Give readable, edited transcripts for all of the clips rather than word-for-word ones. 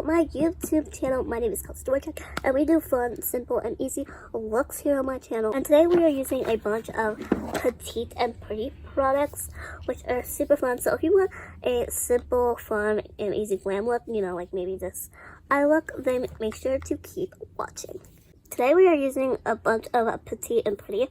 my YouTube channel. My name is Glittery, and we do fun, simple, and easy looks here on my channel. And today we are using a bunch of Petite N Pretty products, which are super fun. So if you want a simple, fun, and easy glam look, you know, like maybe this eye look, then make sure to keep watching. Today we are using a bunch of Petite N Pretty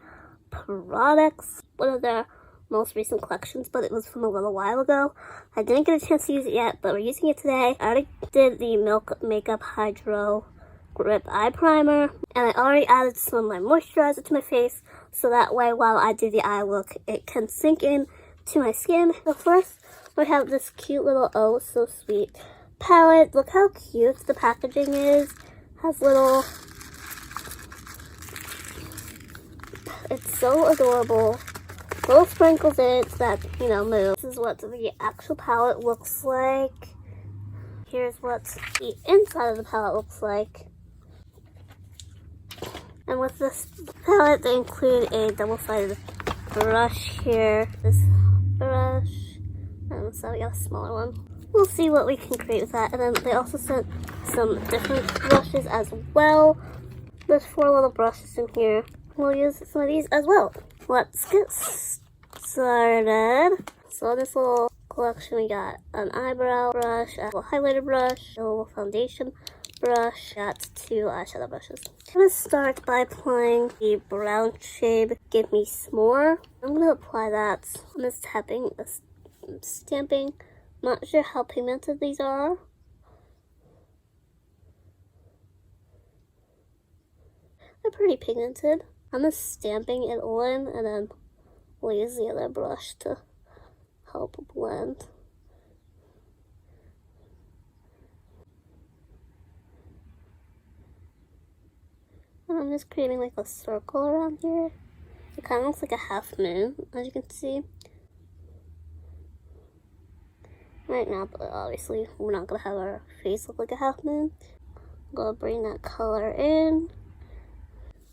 products. One of their most recent collections, but it was from a little while ago. I didn't get a chance to use it yet, but we're using it today. I already did the Milk Makeup Hydro Grip Eye Primer, and I already added some of my moisturizer to my face, so that way while I do the eye look, it can sink in to my skin. So first, we have this cute little Oh So Sweet palette. Look how cute the packaging is. Has little... It's so adorable. Little sprinkles in it that, you know, move. This is what the actual palette looks like. Here's what the inside of the palette looks like. And with this palette, they include a double-sided brush here. This brush. And so we got a smaller one. We'll see what we can create with that. And then they also sent some different brushes as well. There's 4 little brushes in here. We'll use some of these as well. Let's get started. So this little collection, we got an eyebrow brush, a little highlighter brush, a little foundation brush, got 2 eyeshadow brushes. I'm going to start by applying the brown shade Give Me S'more. I'm going to apply that on this tapping, this stamping. I'm not sure how pigmented these are. They're pretty pigmented. I'm just stamping it on, and then we'll use the other brush to help blend. And I'm just creating like a circle around here. It kind of looks like a half moon, as you can see. Right now, but obviously we're not going to have our face look like a half moon. I'm going to bring that color in.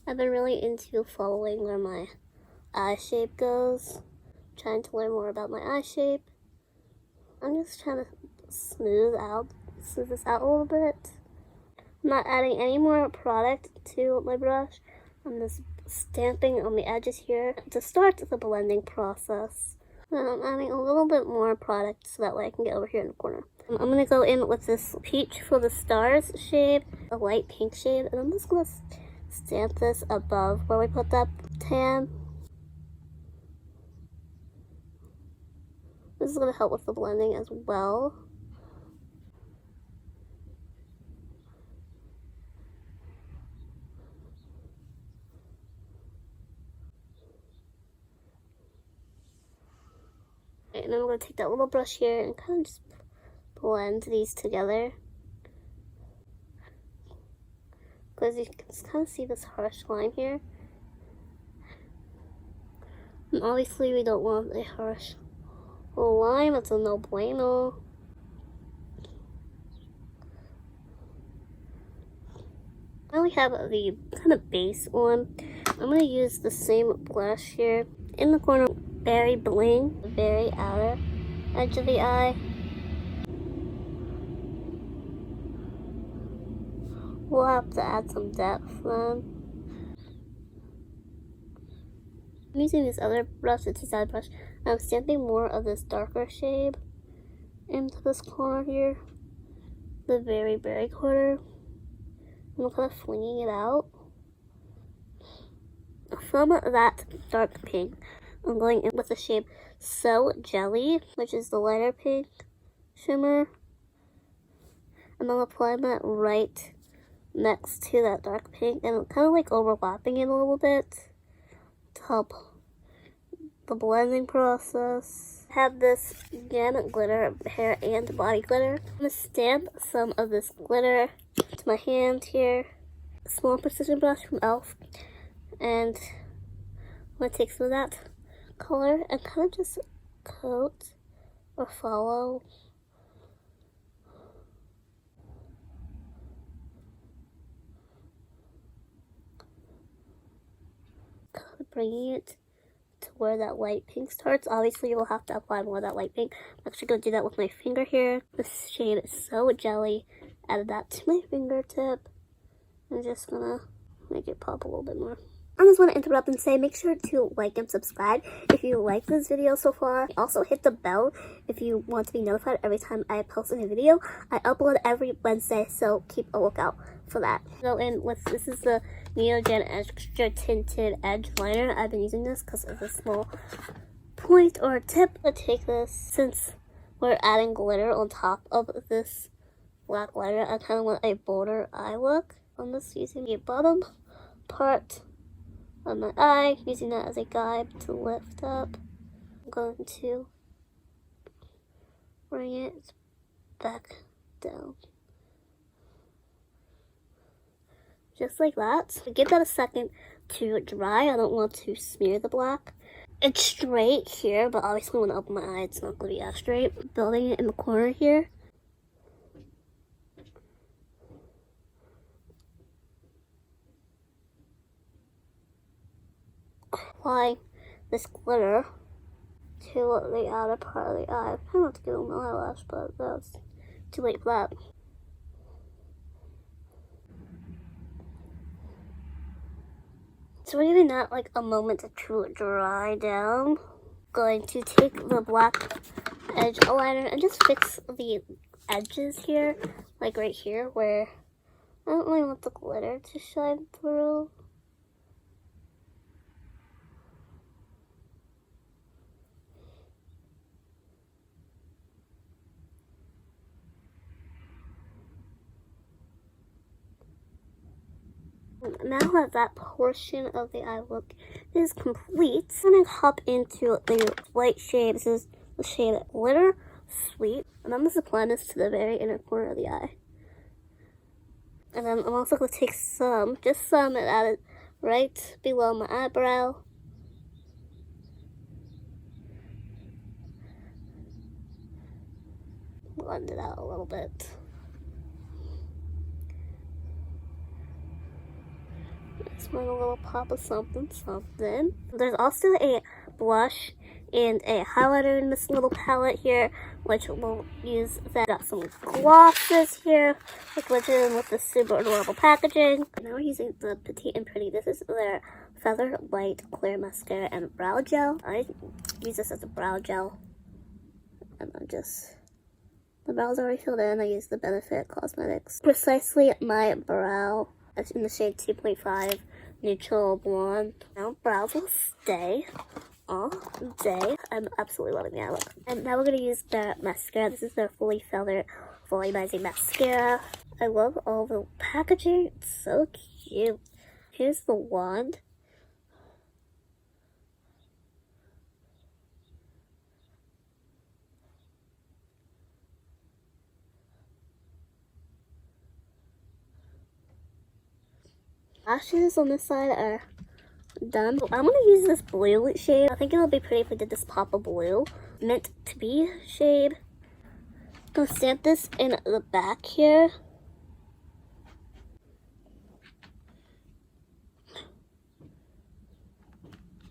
I've been really into following where my eye shape goes. Trying to learn more about my eye shape. I'm just trying to smooth this out a little bit. I'm not adding any more product to my brush. I'm just stamping on the edges here to start the blending process. Then I'm adding a little bit more product so that way I can get over here in the corner. I'm going to go in with this Peach for the Stars shade, a light pink shade, and I'm just going to stamp this above where we put that tan. This is going to help with the blending as well. Okay, and then I'm going to take that little brush here and kind of just blend these together. Because you can kind of see this harsh line here. And obviously we don't want a harsh line, that's a no bueno. Now we have the kind of base one. I'm going to use the same blush here in the corner, very bling, the very outer edge of the eye. We'll have to add some depth then. I'm using this other brush, the two-sided brush. I'm stamping more of this darker shade into this corner here. The very, very corner. I'm kind of flinging it out. From that dark pink, I'm going in with the shade So Jelly, which is the lighter pink shimmer. And I'm applying that right next to that dark pink, and kind of like overlapping it a little bit to help the blending process. I have this again glitter, hair and body glitter. I'm going to stamp some of this glitter to my hand here. A small precision brush from e.l.f. And I'm going to take some of that color and kind of just coat or follow. Bringing it to where that light pink starts. Obviously, you'll have to apply more of that light pink. I'm actually going to do that with my finger here. This shade is So Jelly, add that to my fingertip. I'm just gonna make it pop a little bit more. I just want to interrupt and say make sure to like and subscribe if you like this video so far. Also hit the bell if you want to be notified every time I post a new video. I upload every Wednesday, so keep a lookout for that. Go in with, this is the Neogen Extra Tinted Edgeliner. I've been using this because of a small point or tip. I'm gonna take this, since we're adding glitter on top of this black liner, I kind of want a bolder eye look on this, using the bottom part on my eye, using that as a guide to lift up. I'm going to bring it back down. Just like that. Give that a second to dry. I don't want to smear the black. It's straight here, but obviously when I open my eye, it's not going to be as straight. Building it in the corner here. Apply this glitter to the outer part of the eye. I kind of want to give it an eyelash, but that's too late for that. So we're giving that like a moment to dry down. Going to take the black edge eyeliner and just fix the edges here, like right here where I don't really want the glitter to shine through. Now that that portion of the eye look is complete, I'm going to hop into the light shade. This is the shade Glitter Sweet. And I'm going to apply this to the very inner corner of the eye. And then I'm also going to take some, just some, and add it right below my eyebrow. Blend it out a little bit. Just want a little pop of something. There's also a blush and a highlighter in this little palette here, which we'll use. That got some glosses here, which is with the super adorable packaging. Now we're using the Petite N Pretty. This is their Featherlight Clear Mascara and Brow Gel. I use this as a brow gel, and I'm just, the brow's already filled in. I use the Benefit Cosmetics Precisely My Brow. It's in the shade 2.5 Neutral Blonde. Now brows will stay all day. I'm absolutely loving the eye look. And now we're going to use their mascara. This is their Fully Feathered Volumizing Mascara. I love all the packaging. It's so cute. Here's the wand. Lashes on this side are done. I'm going to use this blue shade. I think it would be pretty if we did this pop of blue. Meant to be shade. I'm going to stamp this in the back here.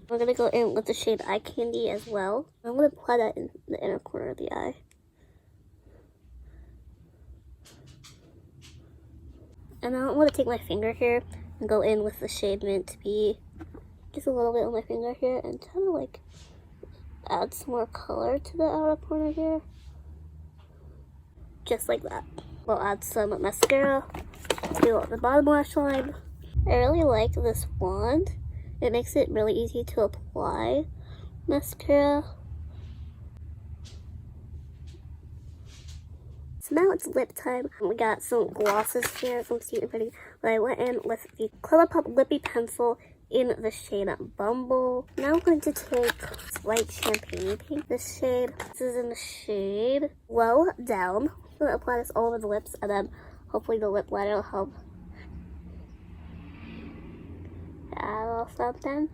We're going to go in with the shade Eye Candy as well. I'm going to apply that in the inner corner of the eye. And now I'm going to take my finger here and go in with the shade Meant to Be, just a little bit on my finger here, and try to like add some more color to the outer corner here. Just like that. We'll add some mascara to the bottom lash line. I really like this wand. It makes it really easy to apply mascara. So now it's lip time. We got some glosses here from Petite N Pretty, but I went in with the ColourPop Lippy Pencil in the shade Bumble. Now I'm going to take this light champagne pink. This shade, this is in the shade Low Down. I'm going to apply this all over the lips, and then hopefully the lip liner will help add a little something.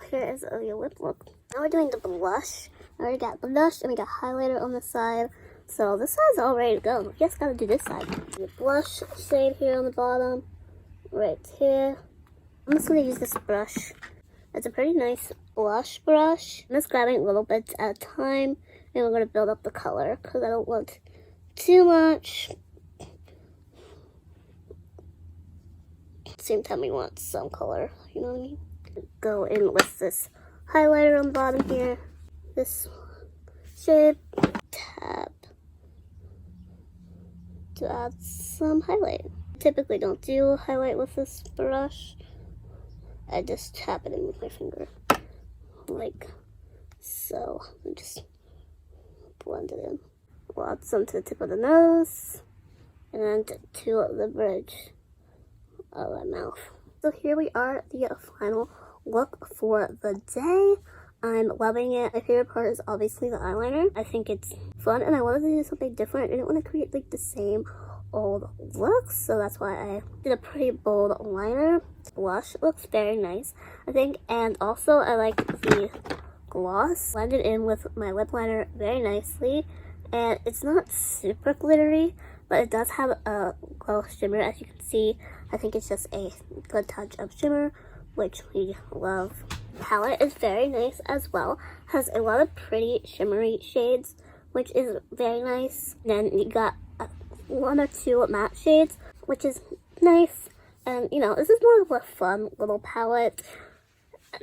Here is the lip look. Now we're doing the blush. I already got blush and we got highlighter on the side. So this side's all ready to go. We just gotta do this side. The blush shade here on the bottom, right here. I'm just gonna use this brush. It's a pretty nice blush brush. I'm just grabbing little bits at a time And we're going to build up the color because I don't want too much. At the same time, we want some color, you know what I mean? Go in with this highlighter on the bottom here. This shade. Tap to add some highlight. Typically don't do highlight with this brush. I just tap it in with my finger, like so, and just blend it in. We'll add some to the tip of the nose, and to the bridge of the mouth. So here we are, the final look for the day. I'm loving it. My favorite part is obviously the eyeliner. I think it's fun, and I wanted to do something different. I didn't want to create like the same old looks, so that's why I did a pretty bold liner. Blush looks very nice, I think, and also I like the gloss blended in with my lip liner very nicely, and it's not super glittery, but it does have a glow shimmer, as you can see. I think it's just a good touch of shimmer, which we love. The palette is very nice as well. Has a lot of pretty shimmery shades, which is very nice. Then you got one or two matte shades, which is nice. And you know, this is more of a fun little palette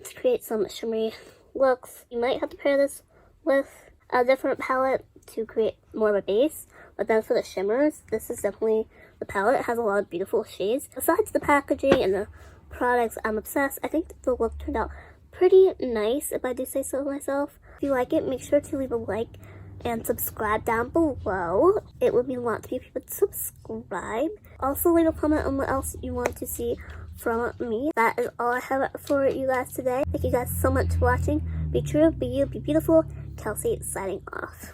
to create some shimmery looks. You might have to pair this with a different palette to create more of a base, but then for the shimmers, this is definitely the palette. It has a lot of beautiful shades. Besides the packaging and the products, I'm obsessed. I think the look turned out pretty nice, if I do say so myself. If you like it, make sure to leave a like and subscribe down below. It would mean a lot to me if you would subscribe. Also, leave a comment on what else you want to see from me. That is all I have for you guys today. Thank you guys so much for watching. Be true, be you, be beautiful. Kelsey signing off.